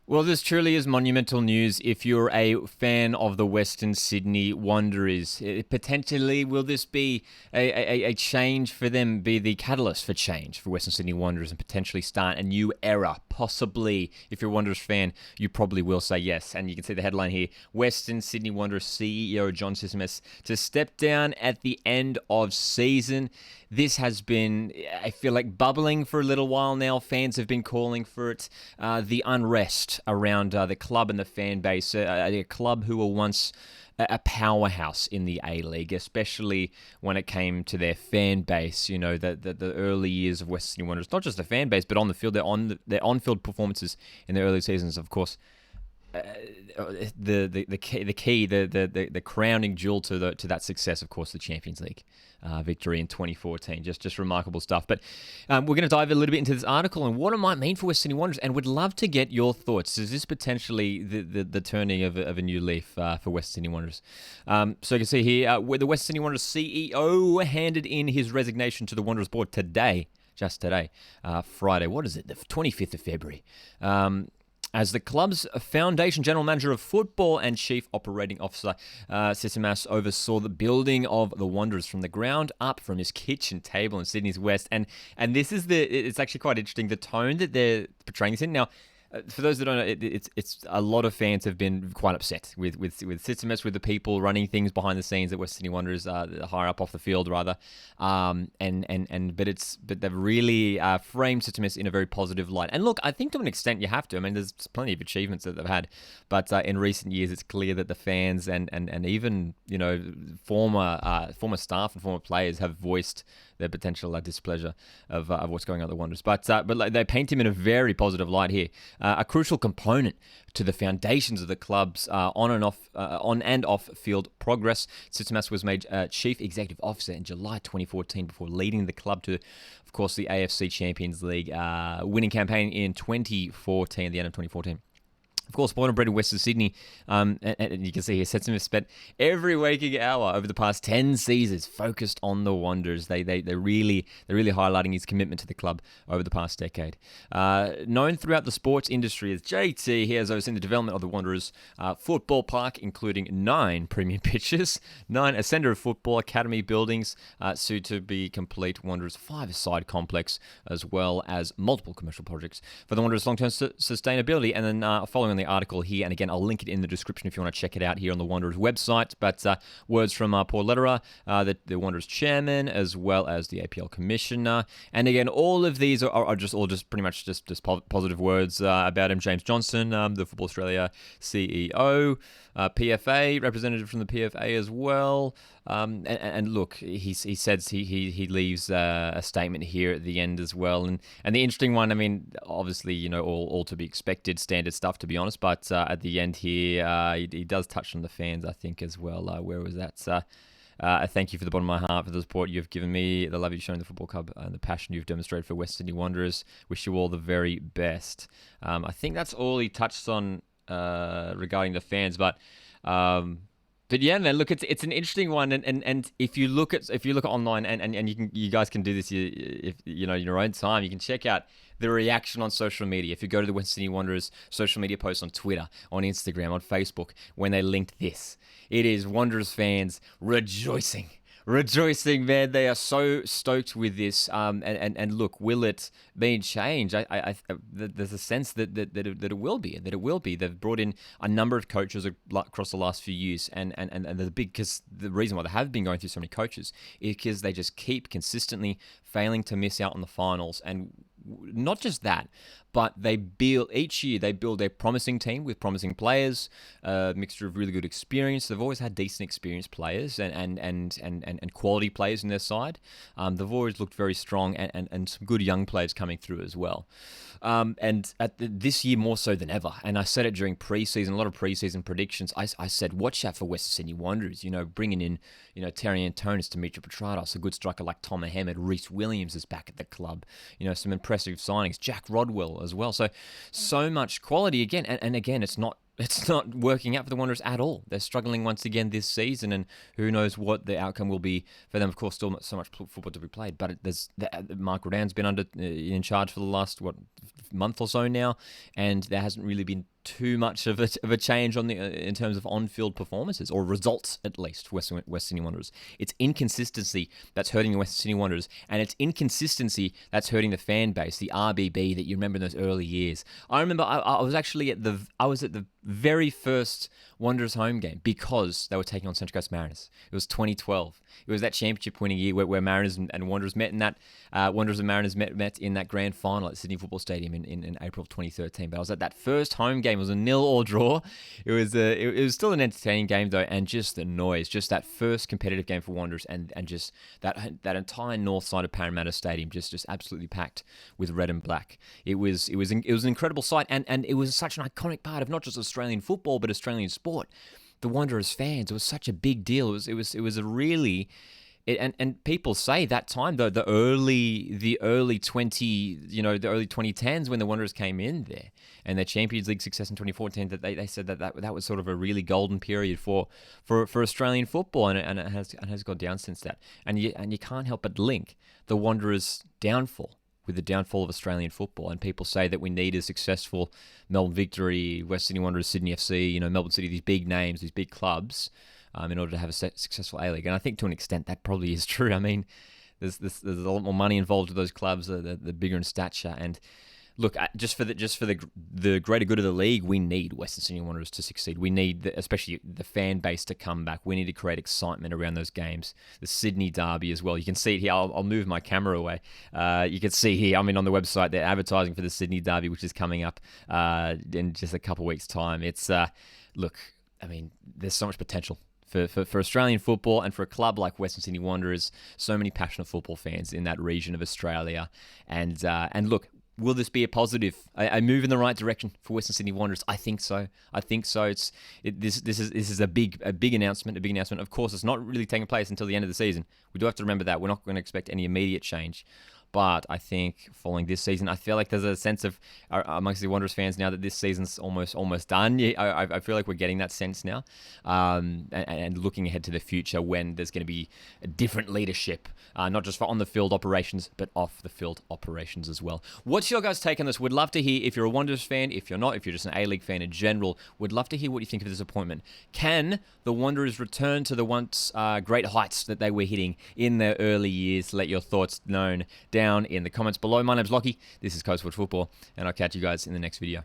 Well, this truly is monumental news if you're a fan of the Western Sydney Wanderers. Potentially, will this be a change for them, be the catalyst for change for Western Sydney Wanderers and potentially start a new era? Possibly. If you're a Wanderers fan, you probably will say yes. And you can see the headline here, Western Sydney Wanderers CEO John Tsatsimas to step down at the end of season. This has been, I feel like, bubbling for a little while now. Fans have been calling for it. The unrest around the club and the fan base, a club who were once a powerhouse in the A-League, especially when it came to their fan base. You know, the early years of Western Sydney Wanderers, not just the fan base, but on the field, their on-field performances in the early seasons, of course. The crowning jewel to that success, of course, the Champions League victory in 2014. Just remarkable stuff. But we're going to dive a little bit into this article and what it might mean for West Sydney Wanderers, and would love to get your thoughts. Is this potentially the turning of a new leaf for West Sydney Wanderers? So you can see here where the West Sydney Wanderers CEO handed in his resignation to the Wanderers board today. Just today, Friday. What is it? The 25th of February. As the club's foundation general manager of football and chief operating officer, Tsatsimas oversaw the building of the Wanderers from the ground up, from his kitchen table in Sydney's West. And this is it's actually quite interesting, the tone that they're portraying this in. Now, for those that don't know, it's a lot of fans have been quite upset with Tsatsimas, with the people running things behind the scenes at West Sydney Wanderers, higher up off the field rather, but they've really framed Tsatsimas in a very positive light. And look, I think to an extent you have to. I mean, there's plenty of achievements that they've had, but in recent years it's clear that the fans and even former staff and former players have voiced their potential displeasure of what's going on at the Wanderers. But they paint him in a very positive light here. A crucial component to the foundations of the club's on and off field progress. Tsatsimas was made chief executive officer in July 2014 before leading the club to, of course, the AFC Champions League winning campaign in 2014, the end of 2014. Of course, born and bred in Western Sydney, and you can see here, Tsatsimas spent every waking hour over the past 10 seasons focused on the Wanderers. They're really highlighting his commitment to the club over the past decade. Known throughout the sports industry as JT, he has overseen the development of the Wanderers football park, including 9 premium pitches, a centre of football, academy buildings, soon to be complete Wanderers 5-a-side complex, as well as multiple commercial projects for the Wanderers' long-term sustainability. And then following the article here, and again, I'll link it in the description if you want to check it out here on the Wanderers website. But words from Paul Lederer, the Wanderers chairman, as well as the APL commissioner. And again, all of these are just pretty much just positive words about him. James Johnson, the Football Australia CEO, PFA representative from the PFA as well. And look, he says he leaves a statement here at the end as well. And the interesting one, I mean, obviously, all to be expected, standard stuff, to be honest. But at the end here, he does touch on the fans, I think, as well. Where was that? I thank you for the bottom of my heart for the support you've given me, the love you've shown the football club, and the passion you've demonstrated for West Sydney Wanderers. Wish you all the very best. I think that's all he touched on regarding the fans, but yeah, man, look, it's an interesting one, and if you look at online, and you guys can do this, if in your own time, you can check out the reaction on social media. If you go to the West Sydney Wanderers social media posts on Twitter, on Instagram, on Facebook, when they linked this, it is Wanderers fans rejoicing, man. They are so stoked with this. And look, will it be changed? There's a sense that it will be. They've brought in a number of coaches across the last few years, and because the reason why they have been going through so many coaches is because they just keep consistently failing to miss out on the finals. And not just that, but each year they build a promising team with promising players, a mixture of really good experience. They've always had decent experienced players and quality players in their side. They've always looked very strong, and some good young players coming through as well. And this year more so than ever. And I said it during preseason, a lot of preseason predictions. I said, watch out for Western Sydney Wanderers. Bringing in, Terry Antonis, Dimitri Petratos, a good striker like Tom Mohamed, Reece Williams is back at the club. Some impressive signings, Jack Rodwell as well. So much quality again, and again, it's not working out for the Wanderers at all. They're struggling once again this season, and who knows what the outcome will be for them. Of course, still not so much football to be played, but Mark Rodan's been in charge for the last month or so now, and there hasn't really been too much of a change on the in terms of on-field performances or results, at least for West Sydney Wanderers. It's inconsistency that's hurting the West Sydney Wanderers, and it's inconsistency that's hurting the fan base, the RBB that you remember in those early years. I remember I was actually at the very first Wanderers home game because they were taking on Central Coast Mariners. It was 2012. It was that championship winning year where Mariners and Wanderers met in that Wanderers and Mariners met in that grand final at Sydney Football Stadium in April of 2013. But I was at that first home game. It was a 0-0 draw. It was still an entertaining game though, and just the noise, just that first competitive game for Wanderers, and just that entire north side of Parramatta Stadium just absolutely packed with red and black. It was an incredible sight, and it was such an iconic part of not just Australian football but Australian sport. The Wanderers fans, it was such a big deal. It was a really, and people say that time though, the early 2010s when the Wanderers came in there and their Champions League success in 2014, that they said that was sort of a really golden period for Australian football, and it has gone down since that. And you can't help but link the Wanderers' downfall with the downfall of Australian football. And people say that we need a successful Melbourne Victory, West Sydney Wanderers, Sydney FC, Melbourne City, these big names, these big clubs, in order to have a successful A-League. And I think to an extent that probably is true. I mean, there's a lot more money involved with those clubs, the bigger in stature. And look, just for the greater good of the league, we need Western Sydney Wanderers to succeed. We need, especially the fan base, to come back. We need to create excitement around those games. The Sydney Derby as well. You can see it here. I'll move my camera away. You can see here, on the website, they're advertising for the Sydney Derby, which is coming up in just a couple of weeks' time. It's, look, there's so much potential for Australian football, and for a club like Western Sydney Wanderers, so many passionate football fans in that region of Australia. And look, will this be a positive, a move in the right direction for Western Sydney Wanderers? I think so. This is a big announcement. Of course, it's not really taking place until the end of the season. We do have to remember that. We're not going to expect any immediate change. But I think following this season, I feel like there's a sense of amongst the Wanderers fans now that this season's almost done. I feel like we're getting that sense now, and looking ahead to the future when there's going to be a different leadership, not just for on the field operations but off the field operations as well. What's your guys' take on this? Would love to hear if you're a Wanderers fan, if you're not, if you're just an A-League fan in general. Would love to hear what you think of this appointment. Can the Wanderers return to the once great heights that they were hitting in their early years? Let your thoughts known down in the comments below. My name's Lockie. This is Coastwood Football, and I'll catch you guys in the next video.